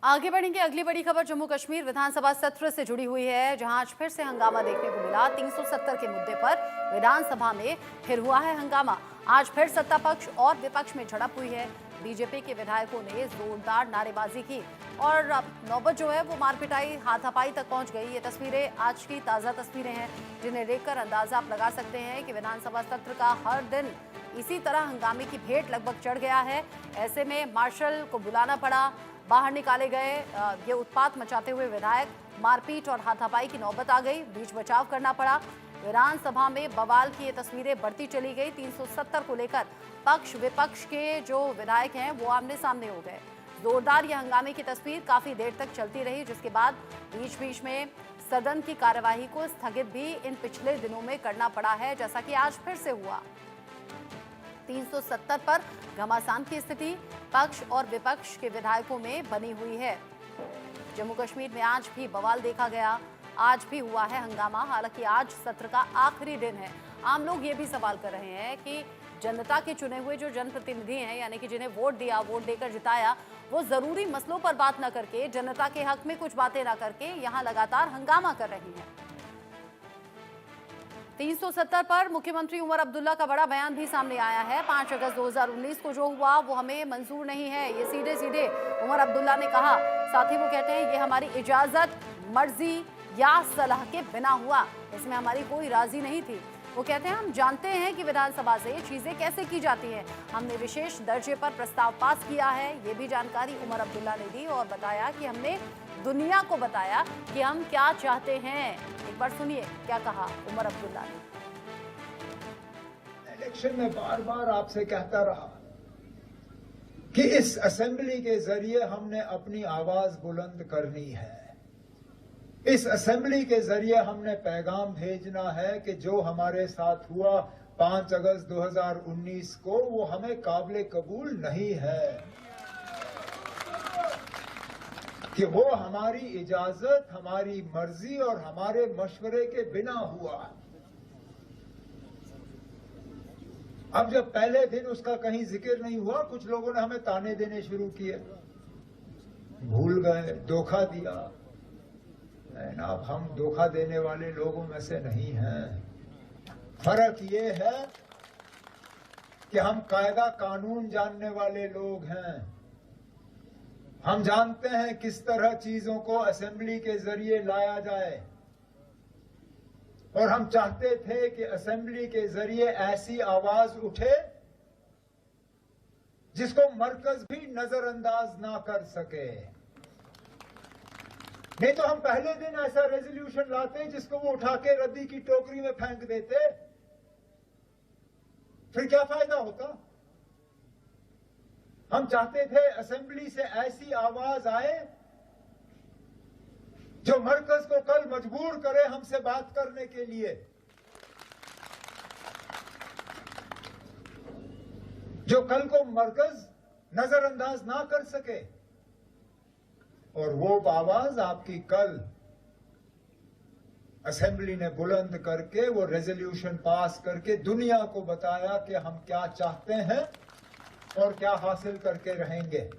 आगे बढ़ेंगे। अगली बड़ी खबर जम्मू कश्मीर विधानसभा सत्र से जुड़ी हुई है, जहां आज फिर से हंगामा देखने को मिला। 370 के मुद्दे पर विधानसभा में फिर हुआ है हंगामा। आज फिर सत्ता पक्ष और विपक्ष में झड़प हुई है। बीजेपी के विधायकों ने जोरदार नारेबाजी की और अब नौबत जो है वो मारपिटाई हाथापाई तक पहुंच गई। ये तस्वीरें आज की ताज़ा तस्वीरें हैं, जिन्हें देखकर अंदाजा आप लगा सकते हैं कि विधानसभा सत्र का हर दिन इसी तरह हंगामे की भेंट लगभग चढ़ गया है। ऐसे में मार्शल को बुलाना पड़ा, बाहर निकाले गए ये उत्पात मचाते हुए विधायक, मारपीट और हाथापाई की नौबत आ गई, बीच बचाव करना पड़ा। विधानसभा में बवाल की ये तस्वीरें बढ़ती चली गई। 370 को लेकर पक्ष विपक्ष के जो विधायक हैं वो आमने सामने हो गए। जोरदार ये हंगामे की तस्वीर काफी देर तक चलती रही, जिसके बाद बीच बीच में सदन की कार्यवाही को स्थगित भी इन पिछले दिनों में करना पड़ा है, जैसा कि आज फिर से हुआ। 370 पर घमासान की स्थिति पक्ष और विपक्ष के विधायकों में बनी हुई है। जम्मू कश्मीर में आज भी बवाल देखा गया, आज भी हुआ है हंगामा। हालांकि आज सत्र का आखिरी दिन है। आम लोग ये भी सवाल कर रहे हैं कि जनता के चुने हुए जो जनप्रतिनिधि हैं, यानी कि जिन्हें वोट दिया, वोट देकर जिताया, वो जरूरी मसलों पर बात न करके, जनता के हक में कुछ बातें न करके यहाँ लगातार हंगामा कर रही हैं। 370 पर मुख्यमंत्री उमर अब्दुल्ला का बड़ा बयान भी सामने आया है। 5 अगस्त 2019 को जो हुआ वो हमें मंजूर नहीं है, ये सीधे सीधे उमर अब्दुल्ला ने कहा। साथ ही वो कहते हैं ये हमारी इजाजत, मर्जी या सलाह के बिना हुआ, इसमें हमारी कोई राजी नहीं थी। वो कहते हैं हम जानते हैं कि विधानसभा से ये चीजें कैसे की जाती हैं, हमने विशेष दर्जे पर प्रस्ताव पास किया है। ये भी जानकारी उमर अब्दुल्ला ने दी और बताया कि हमने दुनिया को बताया कि हम क्या चाहते हैं। एक बार सुनिए क्या कहा उमर अब्दुल्ला ने। इलेक्शन में बार बार आपसे कहता रहा कि इस असेंबली के जरिए हमने अपनी आवाज बुलंद करनी है। इस असेंबली के जरिए हमने पैगाम भेजना है कि जो हमारे साथ हुआ 5 अगस्त 2019 को, वो हमें काबिल कबूल नहीं है, कि वो हमारी इजाजत, हमारी मर्जी और हमारे मशवरे के बिना हुआ। अब जब पहले दिन उसका कहीं जिक्र नहीं हुआ, कुछ लोगों ने हमें ताने देने शुरू किए, भूल गए, धोखा दिया। अब हम धोखा देने वाले लोगों में से नहीं हैं। फर्क ये है कि हम कायदा कानून जानने वाले लोग हैं। हम जानते हैं किस तरह चीजों को असेंबली के जरिए लाया जाए, और हम चाहते थे कि असेंबली के जरिए ऐसी आवाज उठे जिसको मरकज भी नजरअंदाज ना कर सके। नहीं तो हम पहले दिन ऐसा रेजोल्यूशन लाते जिसको वो उठा के रद्दी की टोकरी में फेंक देते, फिर क्या फायदा होता। हम चाहते थे असेंबली से ऐसी आवाज आए जो मरकज को कल मजबूर करे हमसे बात करने के लिए, जो कल को मरकज नजरअंदाज ना कर सके। और वो आवाज आपकी कल असेंबली ने बुलंद करके वो रेजोल्यूशन पास करके दुनिया को बताया कि हम क्या चाहते हैं और क्या हासिल करके रहेंगे।